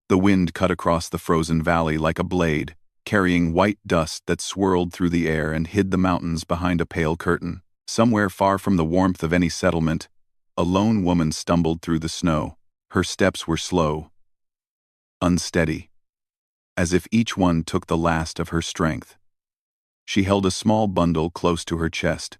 The wind cut across the frozen valley like a blade, carrying white dust that swirled through the air and hid the mountains behind a pale curtain. Somewhere far from the warmth of any settlement, a lone woman stumbled through the snow. Her steps were slow, unsteady, as if each one took the last of her strength. She held a small bundle close to her chest,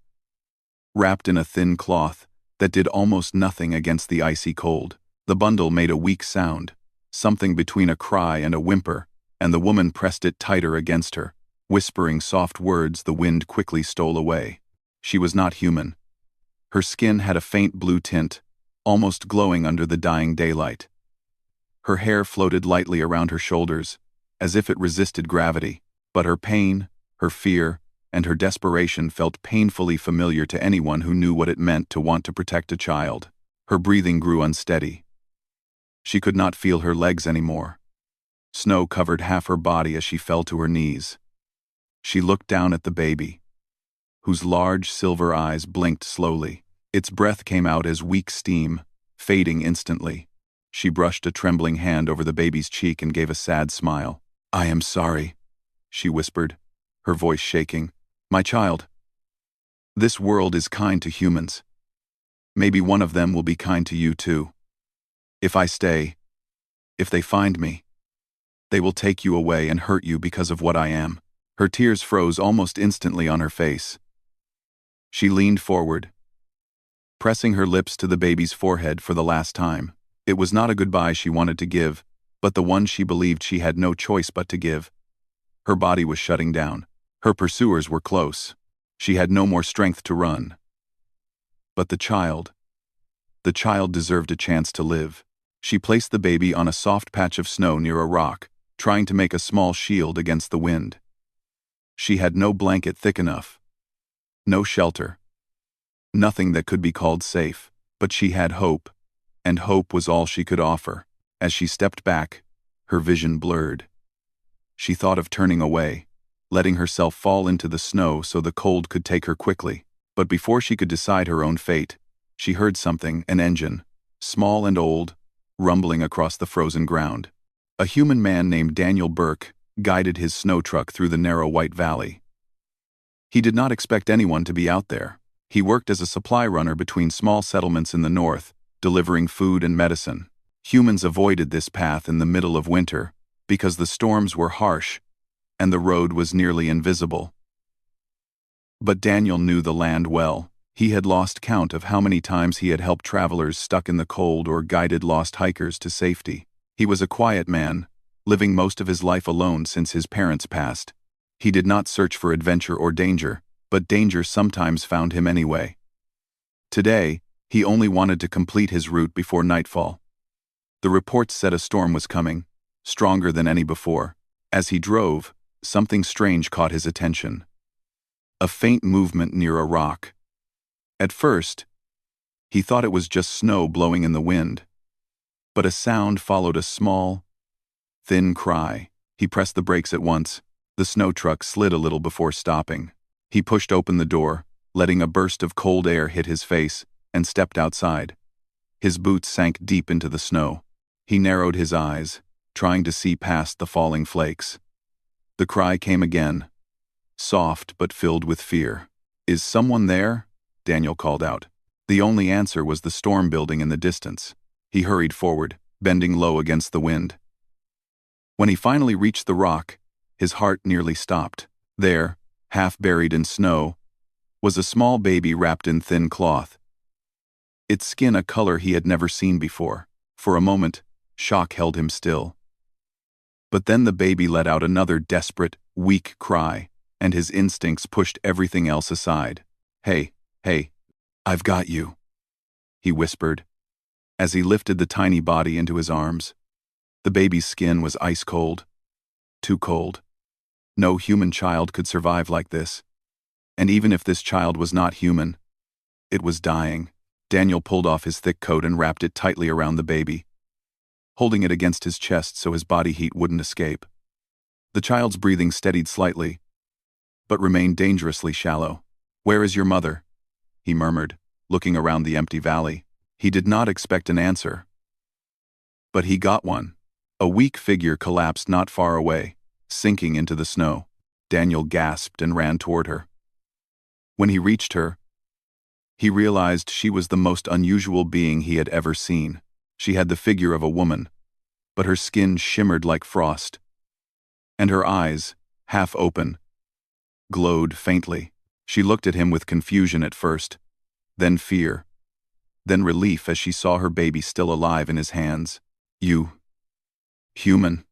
wrapped in a thin cloth that did almost nothing against the icy cold. The bundle made a weak sound, something between a cry and a whimper, and the woman pressed it tighter against her. Whispering soft words, the wind quickly stole away. She was not human. Her skin had a faint blue tint, almost glowing under the dying daylight. Her hair floated lightly around her shoulders, as if it resisted gravity, but her pain, her fear, and her desperation felt painfully familiar to anyone who knew what it meant to want to protect a child. Her breathing grew unsteady. She could not feel her legs anymore. Snow covered half her body as she fell to her knees. She looked down at the baby, whose large silver eyes blinked slowly. Its breath came out as weak steam, fading instantly. She brushed a trembling hand over the baby's cheek and gave a sad smile. "I am sorry," she whispered, her voice shaking. "My child, this world is kind to humans. Maybe one of them will be kind to you too. If I stay, if they find me, they will take you away and hurt you because of what I am." Her tears froze almost instantly on her face. She leaned forward, pressing her lips to the baby's forehead for the last time. It was not a goodbye she wanted to give, but the one she believed she had no choice but to give. Her body was shutting down. Her pursuers were close. She had no more strength to run. But the child deserved a chance to live. She placed the baby on a soft patch of snow near a rock, trying to make a small shield against the wind. She had no blanket thick enough, no shelter, nothing that could be called safe, but she had hope, and hope was all she could offer. As she stepped back, her vision blurred. She thought of turning away, letting herself fall into the snow so the cold could take her quickly. But before she could decide her own fate, she heard something, an engine, small and old, rumbling across the frozen ground. A human man named Daniel Burke guided his snow truck through the narrow white valley. He did not expect anyone to be out there. He worked as a supply runner between small settlements in the north, delivering food and medicine. Humans avoided this path in the middle of winter because the storms were harsh and the road was nearly invisible. But Daniel knew the land well. He had lost count of how many times he had helped travelers stuck in the cold or guided lost hikers to safety. He was a quiet man, living most of his life alone since his parents passed. He did not search for adventure or danger, but danger sometimes found him anyway. Today, he only wanted to complete his route before nightfall. The reports said a storm was coming, stronger than any before. As he drove, something strange caught his attention. A faint movement near a rock. At first, he thought it was just snow blowing in the wind. But a sound followed a small, thin cry. He pressed the brakes at once. The snow truck slid a little before stopping. He pushed open the door, letting a burst of cold air hit his face, and stepped outside. His boots sank deep into the snow. He narrowed his eyes, trying to see past the falling flakes. The cry came again, soft but filled with fear. "Is someone there?" Daniel called out. The only answer was the storm building in the distance. He hurried forward, bending low against the wind. When he finally reached the rock, his heart nearly stopped. There, half buried in snow, was a small baby wrapped in thin cloth, its skin a color he had never seen before. For a moment, shock held him still. But then the baby let out another desperate, weak cry, and his instincts pushed everything else aside. Hey, I've got you," he whispered, as he lifted the tiny body into his arms. The baby's skin was ice cold. Too cold. No human child could survive like this. And even if this child was not human, it was dying. Daniel pulled off his thick coat and wrapped it tightly around the baby, holding it against his chest so his body heat wouldn't escape. The child's breathing steadied slightly, but remained dangerously shallow. "Where is your mother?" he murmured, looking around the empty valley. He did not expect an answer, but he got one. A weak figure collapsed not far away, sinking into the snow. Daniel gasped and ran toward her. When he reached her, he realized she was the most unusual being he had ever seen. She had the figure of a woman, but her skin shimmered like frost, and her eyes, half open, glowed faintly. She looked at him with confusion at first, then fear, then relief as she saw her baby still alive in his hands. "You, human,"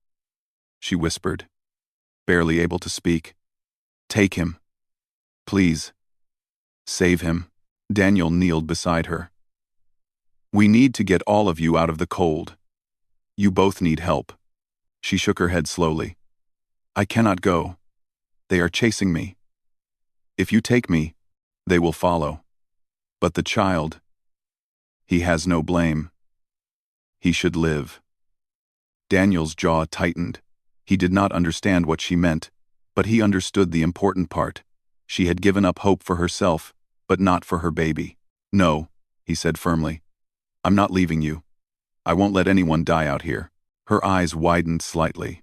she whispered, barely able to speak. "Take him. Please. Save him." Daniel kneeled beside her. "We need to get all of you out of the cold. You both need help." She shook her head slowly. "I cannot go. They are chasing me. If you take me, they will follow. But the child, he has no blame. He should live." Daniel's jaw tightened. He did not understand what she meant, but he understood the important part. She had given up hope for herself, but not for her baby. "No," he said firmly. "I'm not leaving you. I won't let anyone die out here." Her eyes widened slightly.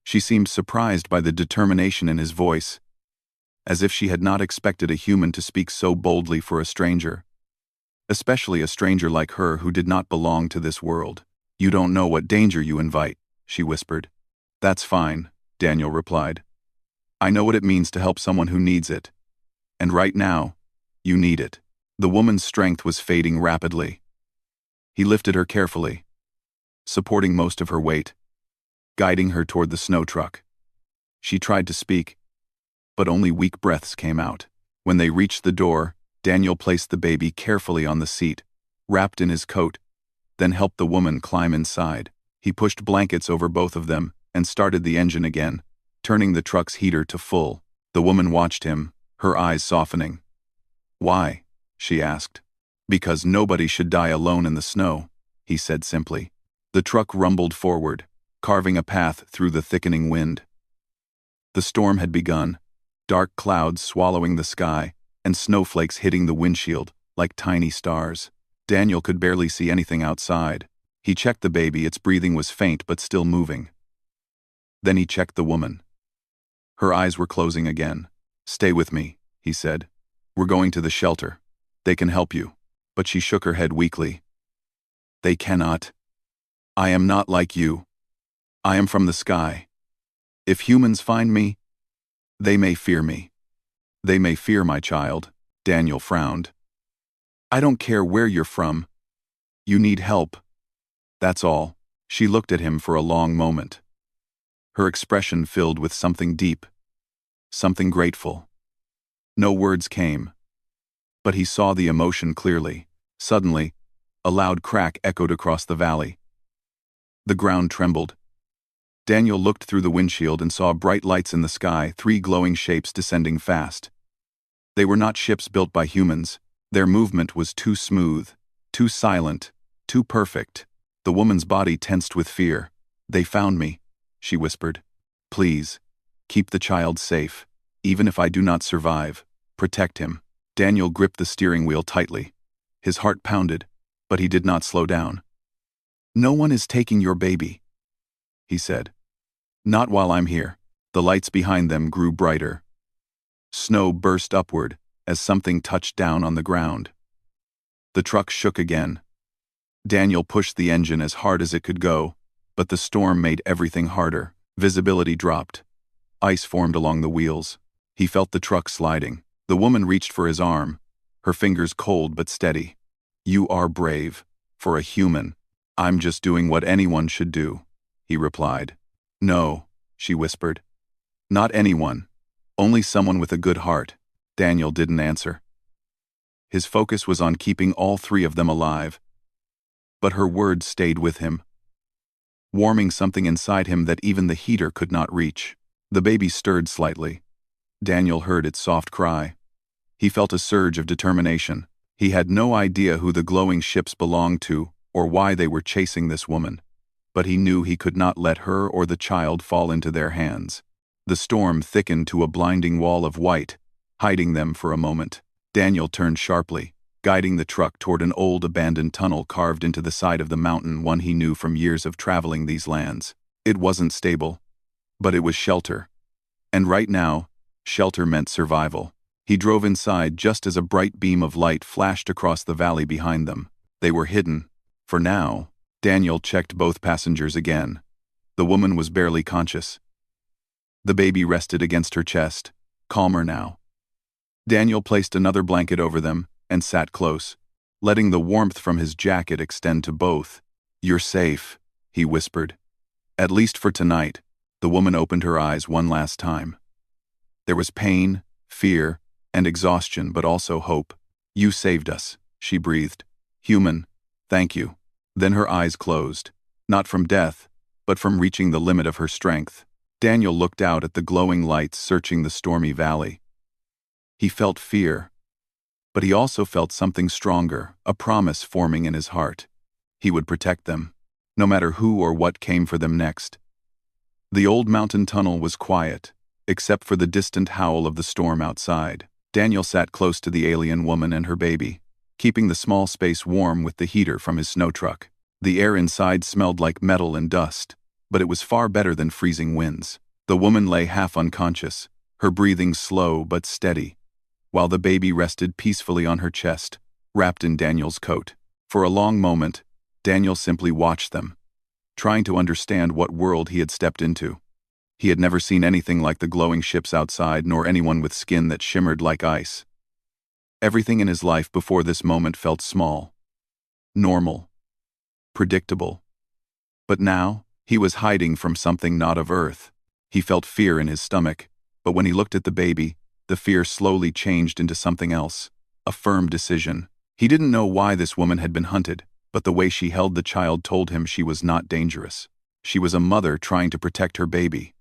She seemed surprised by the determination in his voice, as if she had not expected a human to speak so boldly for a stranger, especially a stranger like her who did not belong to this world. "You don't know what danger you invite," she whispered. "That's fine," Daniel replied. "I know what it means to help someone who needs it. And right now, you need it." The woman's strength was fading rapidly. He lifted her carefully, supporting most of her weight, guiding her toward the snow truck. She tried to speak, but only weak breaths came out. When they reached the door, Daniel placed the baby carefully on the seat, wrapped in his coat, then helped the woman climb inside. He pushed blankets over both of them and started the engine again, turning the truck's heater to full. The woman watched him, her eyes softening. "Why?" she asked. "Because nobody should die alone in the snow," he said simply. The truck rumbled forward, carving a path through the thickening wind. The storm had begun, dark clouds swallowing the sky, and snowflakes hitting the windshield like tiny stars. Daniel could barely see anything outside. He checked the baby, its breathing was faint but still moving. Then he checked the woman. Her eyes were closing again. "Stay with me," he said. "We're going to the shelter. They can help you." But she shook her head weakly. "They cannot. I am not like you. I am from the sky. If humans find me, they may fear me. They may fear my child." Daniel frowned. "I don't care where you're from. You need help. That's all." She looked at him for a long moment. Her expression filled with something deep, something grateful. No words came, but he saw the emotion clearly. Suddenly, a loud crack echoed across the valley. The ground trembled. Daniel looked through the windshield and saw bright lights in the sky, 3 glowing shapes descending fast. They were not ships built by humans. Their movement was too smooth, too silent, too perfect. The woman's body tensed with fear. "They found me," she whispered. "Please, keep the child safe. Even if I do not survive, protect him." Daniel gripped the steering wheel tightly. His heart pounded, but he did not slow down. "No one is taking your baby," he said. "Not while I'm here." The lights behind them grew brighter. Snow burst upward as something touched down on the ground. The truck shook again. Daniel pushed the engine as hard as it could go, but the storm made everything harder. Visibility dropped. Ice formed along the wheels. He felt the truck sliding. The woman reached for his arm, her fingers cold but steady. "You are brave, for a human." "I'm just doing what anyone should do," he replied. "No," she whispered. "Not anyone. Only someone with a good heart." Daniel didn't answer. His focus was on keeping all 3 of them alive. But her words stayed with him, warming something inside him that even the heater could not reach. The baby stirred slightly. Daniel heard its soft cry. He felt a surge of determination. He had no idea who the glowing ships belonged to or why they were chasing this woman, but he knew he could not let her or the child fall into their hands. The storm thickened to a blinding wall of white, hiding them for a moment. Daniel turned sharply, guiding the truck toward an old abandoned tunnel carved into the side of the mountain, one he knew from years of traveling these lands. It wasn't stable, but it was shelter. And right now, shelter meant survival. He drove inside just as a bright beam of light flashed across the valley behind them. They were hidden. For now. Daniel checked both passengers again. The woman was barely conscious. The baby rested against her chest, calmer now. Daniel placed another blanket over them and sat close, letting the warmth from his jacket extend to both. "You're safe," he whispered. "At least for tonight." The woman opened her eyes one last time. There was pain, fear, and exhaustion, but also hope. "You saved us," she breathed. "Human, thank you." Then her eyes closed, not from death, but from reaching the limit of her strength. Daniel looked out at the glowing lights searching the stormy valley. He felt fear, but he also felt something stronger, a promise forming in his heart. He would protect them, no matter who or what came for them next. The old mountain tunnel was quiet, except for the distant howl of the storm outside. Daniel sat close to the alien woman and her baby, keeping the small space warm with the heater from his snow truck. The air inside smelled like metal and dust, but it was far better than freezing winds. The woman lay half unconscious, her breathing slow but steady, while the baby rested peacefully on her chest, wrapped in Daniel's coat. For a long moment, Daniel simply watched them, trying to understand what world he had stepped into. He had never seen anything like the glowing ships outside, nor anyone with skin that shimmered like ice. Everything in his life before this moment felt small, normal, predictable. But now, he was hiding from something not of Earth. He felt fear in his stomach, but when he looked at the baby, the fear slowly changed into something else, a firm decision. He didn't know why this woman had been hunted, but the way she held the child told him she was not dangerous. She was a mother trying to protect her baby.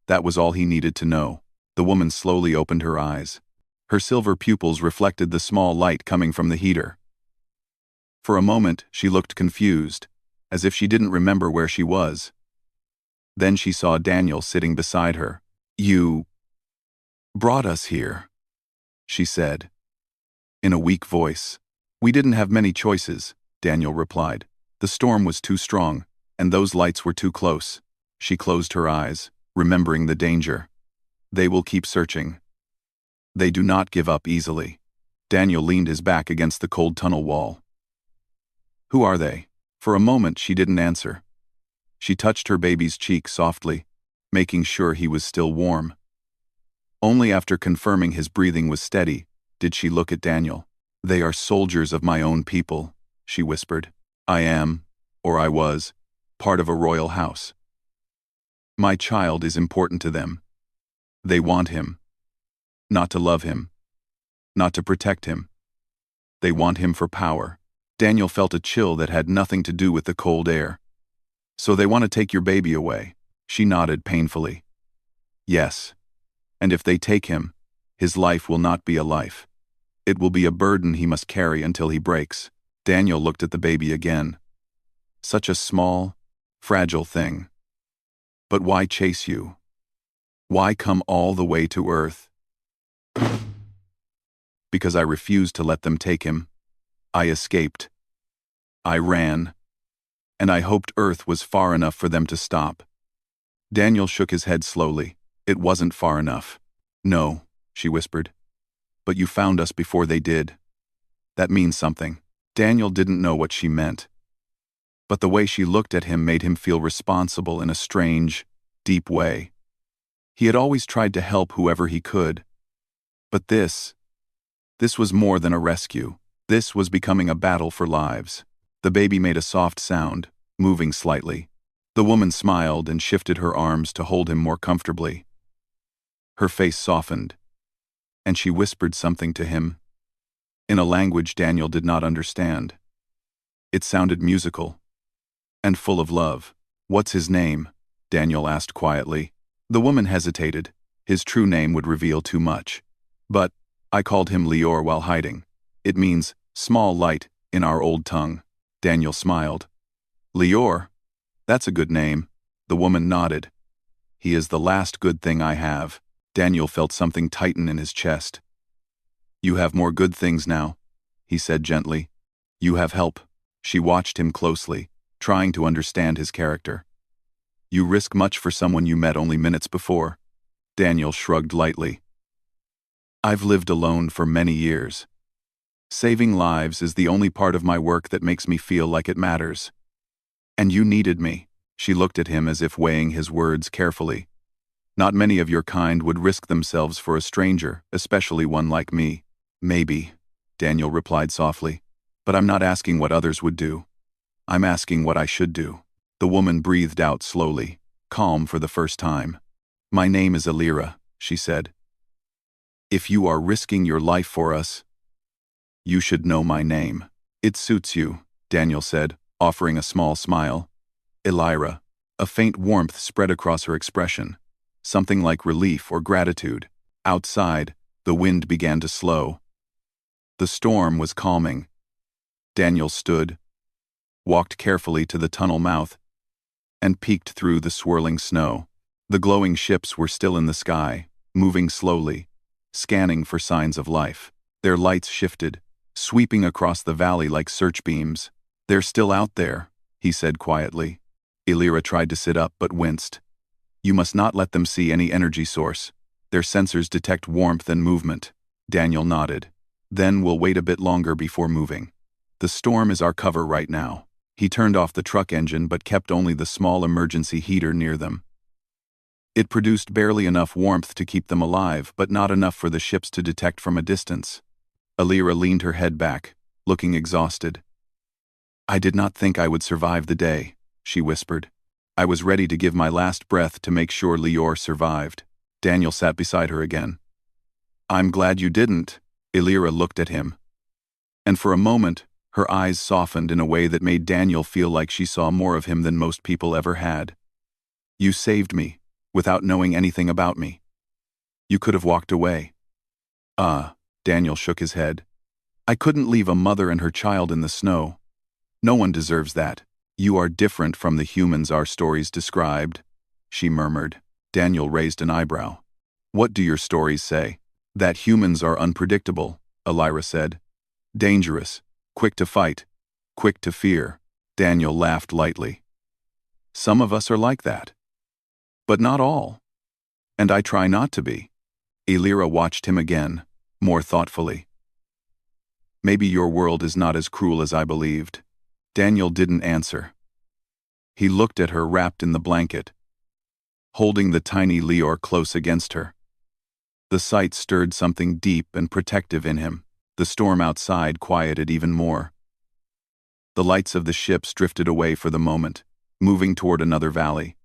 That was all he needed to know. The woman slowly opened her eyes. Her silver pupils reflected the small light coming from the heater. For a moment, she looked confused, as if she didn't remember where she was. Then she saw Daniel sitting beside her. "You brought us here," she said, in a weak voice. "We didn't have many choices," Daniel replied. "The storm was too strong, and those lights were too close." She closed her eyes, remembering the danger. "They will keep searching. They do not give up easily." Daniel leaned his back against the cold tunnel wall. "Who are they?" For a moment she didn't answer. She touched her baby's cheek softly, making sure he was still warm. Only after confirming his breathing was steady did she look at Daniel. "They are soldiers of my own people," she whispered. "I am, or I was, part of a royal house. My child is important to them. They want him. Not to love him. Not to protect him. They want him for power." Daniel felt a chill that had nothing to do with the cold air. "So they want to take your baby away?" She nodded painfully. "Yes. And if they take him, his life will not be a life. It will be a burden he must carry until he breaks." Daniel looked at the baby again. Such a small, fragile thing. "But why chase you? Why come all the way to Earth?" "Because I refused to let them take him. I escaped. I ran. And I hoped Earth was far enough for them to stop." Daniel shook his head slowly. "It wasn't far enough." "No," she whispered. "But you found us before they did. That means something." Daniel didn't know what she meant. But the way she looked at him made him feel responsible in a strange, deep way. He had always tried to help whoever he could. But this was more than a rescue. This was becoming a battle for lives. The baby made a soft sound, moving slightly. The woman smiled and shifted her arms to hold him more comfortably. Her face softened, and she whispered something to him, in a language Daniel did not understand. It sounded musical, and full of love. "What's his name?" Daniel asked quietly. The woman hesitated. His true name would reveal too much. "But I called him Lior while hiding. It means small light in our old tongue." Daniel smiled. "Lior? That's a good name." The woman nodded. "He is the last good thing I have." Daniel felt something tighten in his chest. "You have more good things now," he he said gently. You have help. She watched him closely, trying to understand his character. You risk much for someone you met only minutes before. Daniel shrugged lightly. I've lived alone for many years. Saving lives is the only part of my work that makes me feel like it matters. And you needed me. She looked at him as if weighing his words carefully. Not many of your kind would risk themselves for a stranger, especially one like me. Maybe, Daniel replied softly. But I'm not asking what others would do. I'm asking what I should do. The woman breathed out slowly, calm for the first time. My name is Alira, she said. If you are risking your life for us, you should know my name. It suits you, Daniel said, offering a small smile. Elira. A faint warmth spread across her expression, something like relief or gratitude. Outside, the wind began to slow. The storm was calming. Daniel stood, walked carefully to the tunnel mouth, and peeked through the swirling snow. The glowing ships were still in the sky, moving slowly, scanning for signs of life. Their lights shifted, sweeping across the valley like search beams. They're still out there, he said quietly. Elira tried to sit up but winced. You must not let them see any energy source. Their sensors detect warmth and movement. Daniel nodded. Then we'll wait a bit longer before moving. The storm is our cover right now. He turned off the truck engine but kept only the small emergency heater near them. It produced barely enough warmth to keep them alive, but not enough for the ships to detect from a distance. Alira leaned her head back, looking exhausted. I did not think I would survive the day, she whispered. I was ready to give my last breath to make sure Lior survived. Daniel sat beside her again. I'm glad you didn't. Alira looked at him. And for a moment, her eyes softened in a way that made Daniel feel like she saw more of him than most people ever had. You saved me, without knowing anything about me. You could have walked away. Daniel shook his head. I couldn't leave a mother and her child in the snow. No one deserves that. You are different from the humans our stories described, she murmured. Daniel raised an eyebrow. What do your stories say? That humans are unpredictable, Alira said. Dangerous, quick to fight, quick to fear. Daniel laughed lightly. Some of us are like that. But not all. And I try not to be. Alira watched him again, more thoughtfully. Maybe your world is not as cruel as I believed. Daniel didn't answer. He looked at her wrapped in the blanket, holding the tiny Lior close against her. The sight stirred something deep and protective in him. The storm outside quieted even more. The lights of the ships drifted away for the moment, moving toward another valley.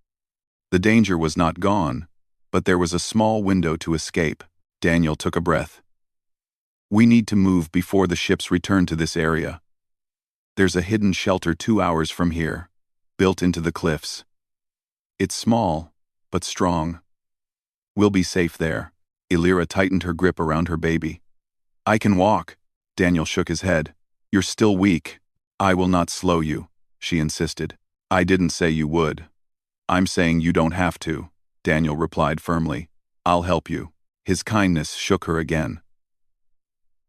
The danger was not gone, but there was a small window to escape. Daniel took a breath. We need to move before the ships return to this area. There's a hidden shelter 2 hours from here, built into the cliffs. It's small, but strong. We'll be safe there. Alira tightened her grip around her baby. I can walk. Daniel shook his head. You're still weak. I will not slow you, she insisted. I didn't say you would. I'm saying you don't have to, Daniel replied firmly. I'll help you. His kindness shook her again.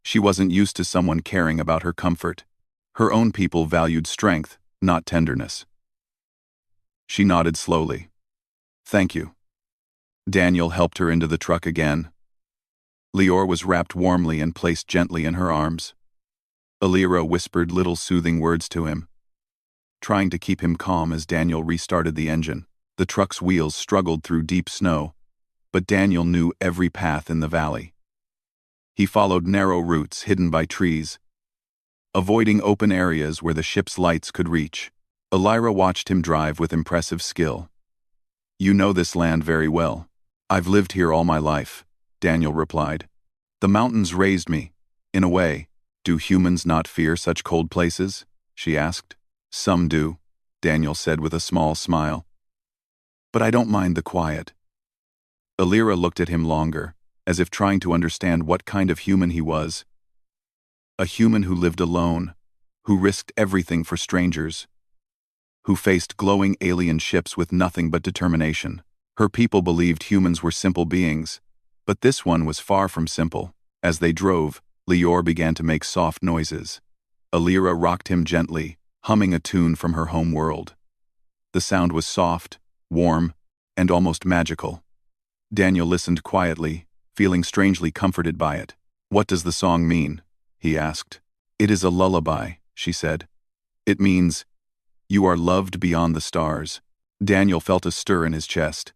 She wasn't used to someone caring about her comfort. Her own people valued strength, not tenderness. She nodded slowly. Thank you. Daniel helped her into the truck again. Lior was wrapped warmly and placed gently in her arms. Alira whispered little soothing words to him, trying to keep him calm as Daniel restarted the engine. The truck's wheels struggled through deep snow, but Daniel knew every path in the valley. He followed narrow routes hidden by trees, avoiding open areas where the ship's lights could reach. Alira watched him drive with impressive skill. You know this land very well. I've lived here all my life, Daniel replied. The mountains raised me, in a way. Do humans not fear such cold places? She asked. Some do, Daniel said with a small smile. But I don't mind the quiet. Alira looked at him longer, as if trying to understand what kind of human he was. A human who lived alone, who risked everything for strangers, who faced glowing alien ships with nothing but determination. Her people believed humans were simple beings, but this one was far from simple. As they drove, Lior began to make soft noises. Alira rocked him gently, humming a tune from her home world. The sound was soft, warm, and almost magical. Daniel listened quietly, feeling strangely comforted by it. "What does the song mean?" he asked. "It is a lullaby," she said. "It means, you are loved beyond the stars." Daniel felt a stir in his chest.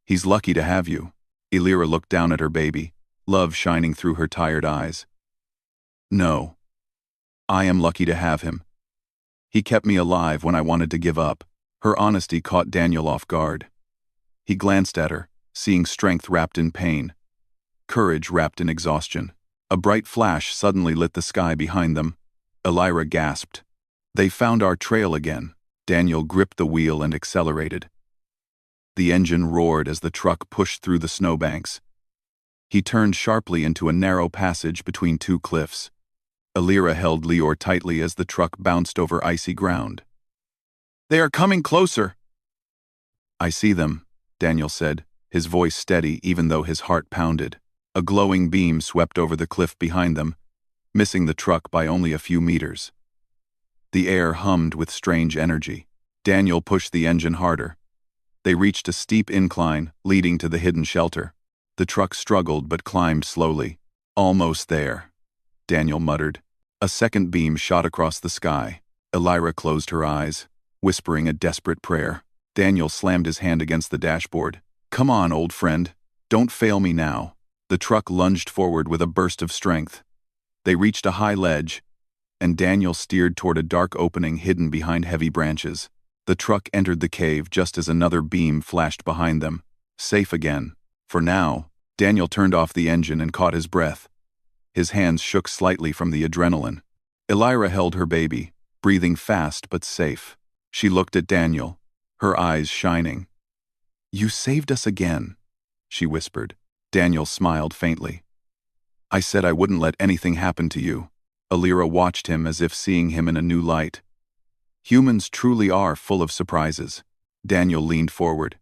"He's lucky to have you." Alira looked down at her baby, love shining through her tired eyes. "No. I am lucky to have him. He kept me alive when I wanted to give up." Her honesty caught Daniel off guard. He glanced at her, seeing strength wrapped in pain, courage wrapped in exhaustion. A bright flash suddenly lit the sky behind them. Alira gasped. "They found our trail again." Daniel gripped the wheel and accelerated. The engine roared as the truck pushed through the snowbanks. He turned sharply into a narrow passage between two cliffs. Alira held Lior tightly as the truck bounced over icy ground. "They are coming closer." "I see them," Daniel said, his voice steady even though his heart pounded. A glowing beam swept over the cliff behind them, missing the truck by only a few meters. The air hummed with strange energy. Daniel pushed the engine harder. They reached a steep incline leading to the hidden shelter. The truck struggled but climbed slowly. "Almost there," Daniel muttered. A second beam shot across the sky. Alira closed her eyes, whispering a desperate prayer. Daniel slammed his hand against the dashboard. "Come on, old friend. Don't fail me now." The truck lunged forward with a burst of strength. They reached a high ledge, and Daniel steered toward a dark opening hidden behind heavy branches. The truck entered the cave just as another beam flashed behind them. Safe again. For now. Daniel turned off the engine and caught his breath. His hands shook slightly from the adrenaline. Alira held her baby, breathing fast but safe. She looked at Daniel, her eyes shining. "You saved us again," she whispered. Daniel smiled faintly. "I said I wouldn't let anything happen to you." Alira watched him as if seeing him in a new light. "Humans truly are full of surprises." Daniel leaned forward.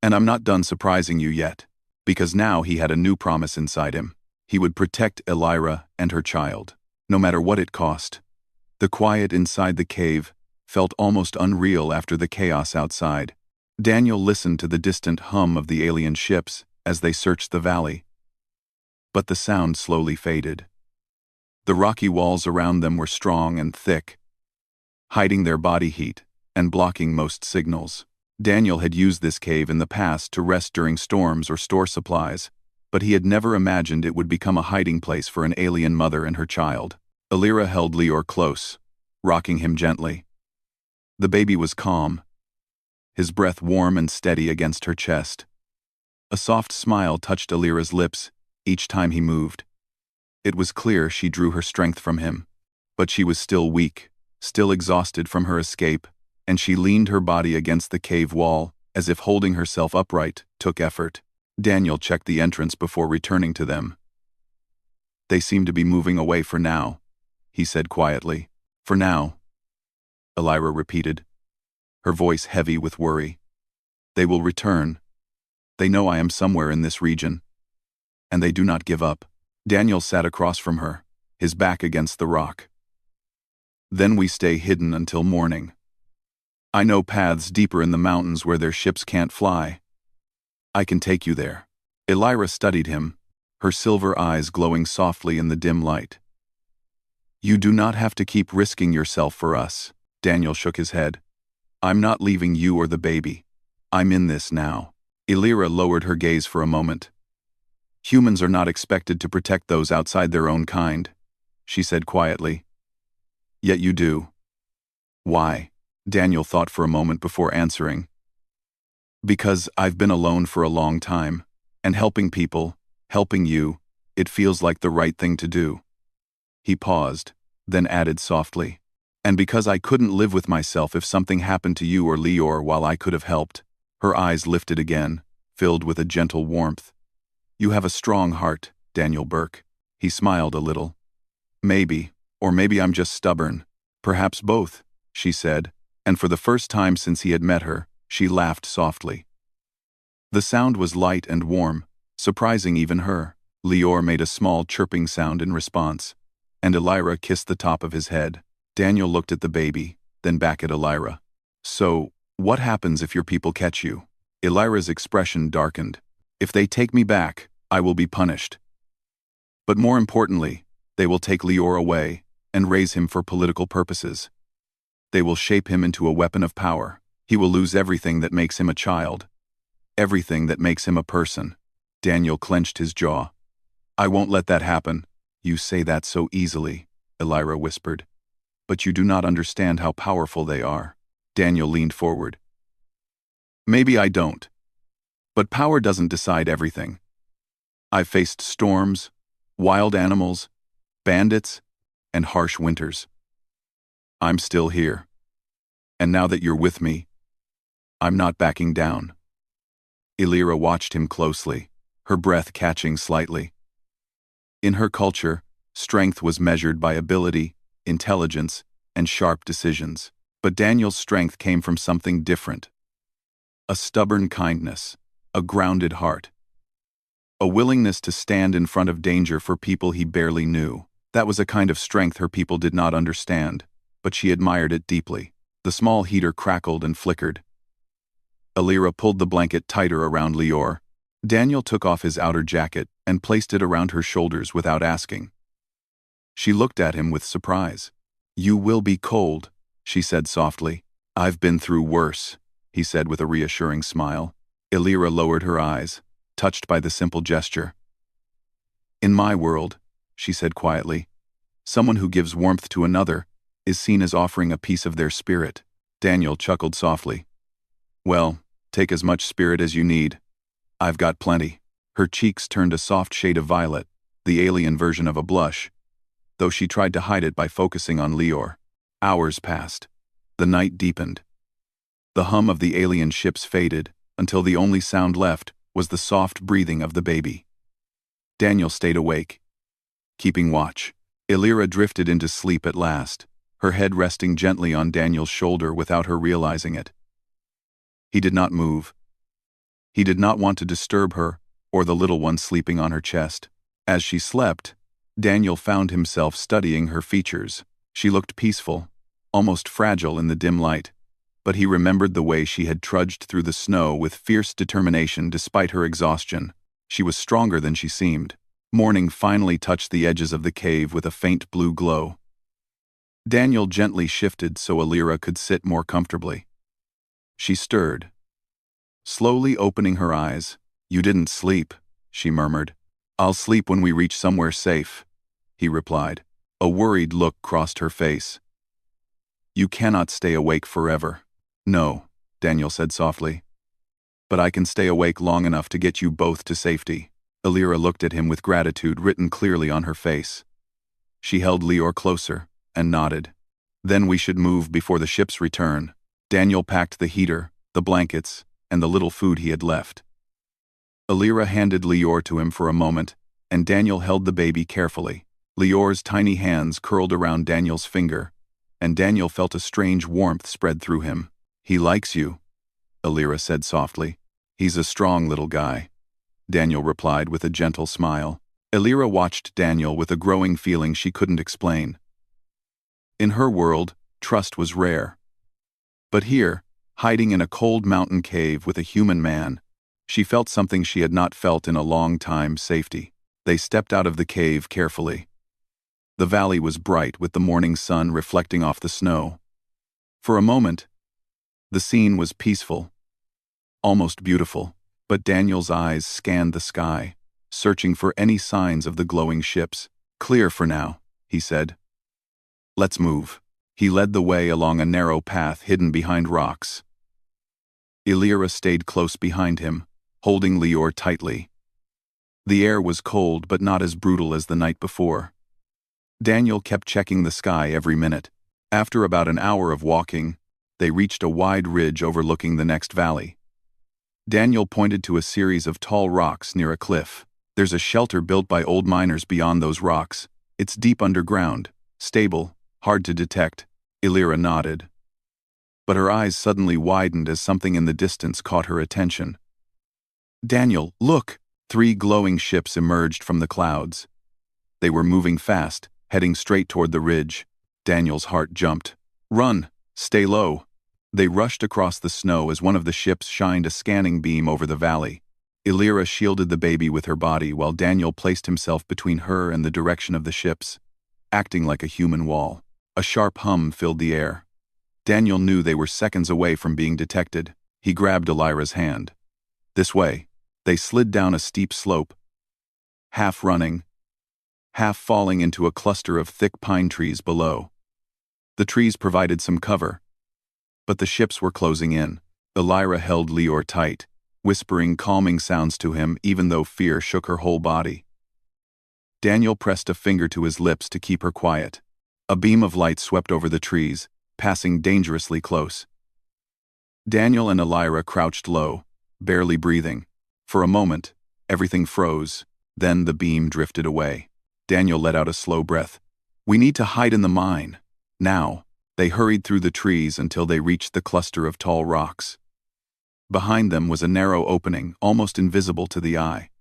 "And I'm not done surprising you yet." Because now he had a new promise inside him. He would protect Alira and her child, no matter what it cost. The quiet inside the cave felt almost unreal after the chaos outside. Daniel listened to the distant hum of the alien ships as they searched the valley. But the sound slowly faded. The rocky walls around them were strong and thick, hiding their body heat and blocking most signals. Daniel had used this cave in the past to rest during storms or store supplies, but he had never imagined it would become a hiding place for an alien mother and her child. Alira held Lior close, rocking him gently. The baby was calm, his breath warm and steady against her chest. A soft smile touched Alira's lips each time he moved. It was clear she drew her strength from him, but she was still weak, still exhausted from her escape, and she leaned her body against the cave wall, as if holding herself upright took effort. Daniel checked the entrance before returning to them. "They seem to be moving away for now," he said quietly. "For now," Alira repeated, her voice heavy with worry. "They will return. They know I am somewhere in this region. And they do not give up." Daniel sat across from her, his back against the rock. "Then we stay hidden until morning. I know paths deeper in the mountains where their ships can't fly. I can take you there." Alira studied him, her silver eyes glowing softly in the dim light. "You do not have to keep risking yourself for us." Daniel shook his head. "I'm not leaving you or the baby. I'm in this now." Alira lowered her gaze for a moment. "Humans are not expected to protect those outside their own kind," she said quietly. "Yet you do." "Why?" Daniel thought for a moment before answering. "Because I've been alone for a long time, and helping people, helping you, it feels like the right thing to do." He paused, then added softly, "And because I couldn't live with myself if something happened to you or Lior while I could have helped." Her eyes lifted again, filled with a gentle warmth. "You have a strong heart, Daniel Burke." He smiled a little. "Maybe, or maybe I'm just stubborn. Perhaps both," she said, and for the first time since he had met her, she laughed softly. The sound was light and warm, surprising even her. Lior made a small chirping sound in response, and Elira kissed the top of his head. Daniel looked at the baby, then back at Elira. So, what happens if your people catch you? Elira's expression darkened. If they take me back, I will be punished. But more importantly, they will take Lior away and raise him for political purposes. They will shape him into a weapon of power. He will lose everything that makes him a child. Everything that makes him a person. Daniel clenched his jaw. I won't let that happen. You say that so easily, Elira whispered. But you do not understand how powerful they are. Daniel leaned forward. Maybe I don't. But power doesn't decide everything. I've faced storms, wild animals, bandits, and harsh winters. I'm still here. And now that you're with me, I'm not backing down. Elira watched him closely, her breath catching slightly. In her culture, strength was measured by ability, intelligence, and sharp decisions. But Daniel's strength came from something different. A stubborn kindness, a grounded heart. A willingness to stand in front of danger for people he barely knew. That was a kind of strength her people did not understand, but she admired it deeply. The small heater crackled and flickered. Elira pulled the blanket tighter around Lior. Daniel took off his outer jacket and placed it around her shoulders without asking. She looked at him with surprise. You will be cold, she said softly. I've been through worse, he said with a reassuring smile. Elira lowered her eyes, touched by the simple gesture. In my world, she said quietly, someone who gives warmth to another is seen as offering a piece of their spirit. Daniel chuckled softly. Well, take as much spirit as you need. I've got plenty. Her cheeks turned a soft shade of violet, the alien version of a blush, though she tried to hide it by focusing on Lior. Hours passed. The night deepened. The hum of the alien ships faded, until the only sound left was the soft breathing of the baby. Daniel stayed awake, keeping watch. Elira drifted into sleep at last, her head resting gently on Daniel's shoulder without her realizing it. He did not move. He did not want to disturb her or the little one sleeping on her chest. As she slept, Daniel found himself studying her features. She looked peaceful, almost fragile in the dim light, but he remembered the way she had trudged through the snow with fierce determination despite her exhaustion. She was stronger than she seemed. Morning finally touched the edges of the cave with a faint blue glow. Daniel gently shifted so Elira could sit more comfortably. She stirred, slowly opening her eyes. You didn't sleep, she murmured. I'll sleep when we reach somewhere safe, he replied. A worried look crossed her face. You cannot stay awake forever. No, Daniel said softly. But I can stay awake long enough to get you both to safety. Elira looked at him with gratitude written clearly on her face. She held Lior closer and nodded. Then we should move before the ships return. Daniel packed the heater, the blankets, and the little food he had left. Elira handed Lior to him for a moment, and Daniel held the baby carefully. Lior's tiny hands curled around Daniel's finger, and Daniel felt a strange warmth spread through him. He likes you, Elira said softly. He's a strong little guy, Daniel replied with a gentle smile. Elira watched Daniel with a growing feeling she couldn't explain. In her world, trust was rare. But here, hiding in a cold mountain cave with a human man, she felt something she had not felt in a long time: safety. They stepped out of the cave carefully. The valley was bright with the morning sun reflecting off the snow. For a moment, the scene was peaceful, almost beautiful, but Daniel's eyes scanned the sky, searching for any signs of the glowing ships. Clear for now, he said. Let's move. He led the way along a narrow path hidden behind rocks. Elira stayed close behind him, holding Lior tightly. The air was cold but not as brutal as the night before. Daniel kept checking the sky every minute. After about an hour of walking, they reached a wide ridge overlooking the next valley. Daniel pointed to a series of tall rocks near a cliff. There's a shelter built by old miners beyond those rocks. It's deep underground, stable, hard to detect. Elira nodded. But her eyes suddenly widened as something in the distance caught her attention. Daniel, look, 3 glowing ships emerged from the clouds. They were moving fast, heading straight toward the ridge. Daniel's heart jumped. "Run! Stay low!" They rushed across the snow as one of the ships shined a scanning beam over the valley. Illyra shielded the baby with her body while Daniel placed himself between her and the direction of the ships, acting like a human wall. A sharp hum filled the air. Daniel knew they were seconds away from being detected. He grabbed Illyra's hand. "This way." They slid down a steep slope, half running, half falling into a cluster of thick pine trees below. The trees provided some cover, but the ships were closing in. Illyra held Lior tight, whispering calming sounds to him even though fear shook her whole body. Daniel pressed a finger to his lips to keep her quiet. A beam of light swept over the trees, passing dangerously close. Daniel and Illyra crouched low, barely breathing. For a moment, everything froze, then the beam drifted away. Daniel let out a slow breath. "We need to hide in the mine. Now." They hurried through the trees until they reached the cluster of tall rocks. Behind them was a narrow opening, almost invisible to the eye.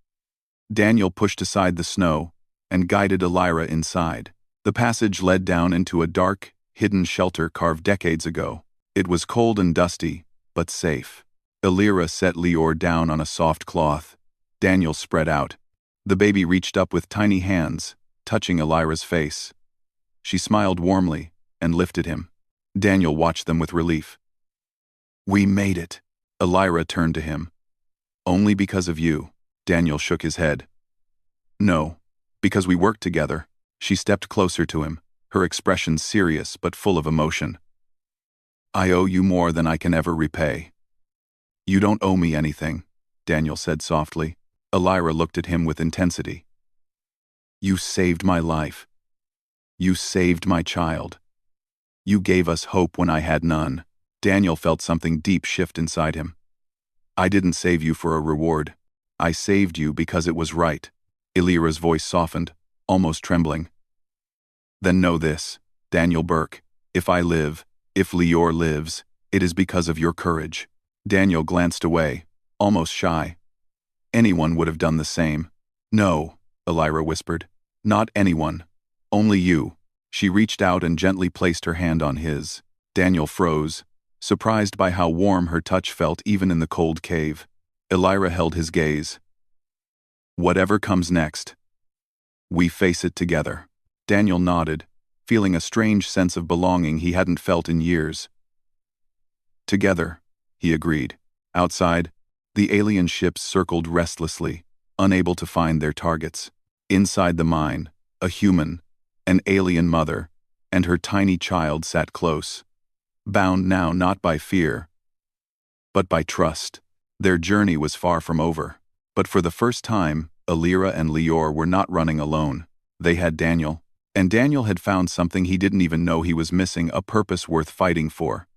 Daniel pushed aside the snow and guided Illyra inside. The passage led down into a dark, hidden shelter carved decades ago. It was cold and dusty, but safe. Illyra set Lior down on a soft cloth. Daniel spread out. The baby reached up with tiny hands, touching Illyra's face. She smiled warmly and lifted him. Daniel watched them with relief. "We made it." Illyra turned to him. "Only because of you." Daniel shook his head. "No, because we worked together." She stepped closer to him, her expression serious but full of emotion. "I owe you more than I can ever repay." "You don't owe me anything," Daniel said softly. Illyra looked at him with intensity. "You saved my life. You saved my child. You gave us hope when I had none." Daniel felt something deep shift inside him. "I didn't save you for a reward. I saved you because it was right." Illyra's voice softened, almost trembling. "Then know this, Daniel Burke. If I live, if Lior lives, it is because of your courage." Daniel glanced away, almost shy. "Anyone would have done the same." "No," Illyra whispered. "Not anyone. Only you." She reached out and gently placed her hand on his. Daniel froze, surprised by how warm her touch felt even in the cold cave. Illyra held his gaze. "Whatever comes next, we face it together." Daniel nodded, feeling a strange sense of belonging he hadn't felt in years. "Together," he agreed. Outside, the alien ships circled restlessly, unable to find their targets. Inside the mine, a human, an alien mother, and her tiny child sat close, bound now not by fear, but by trust. Their journey was far from over. But for the first time, Illyra and Lior were not running alone. They had Daniel. And Daniel had found something he didn't even know he was missing, a purpose worth fighting for.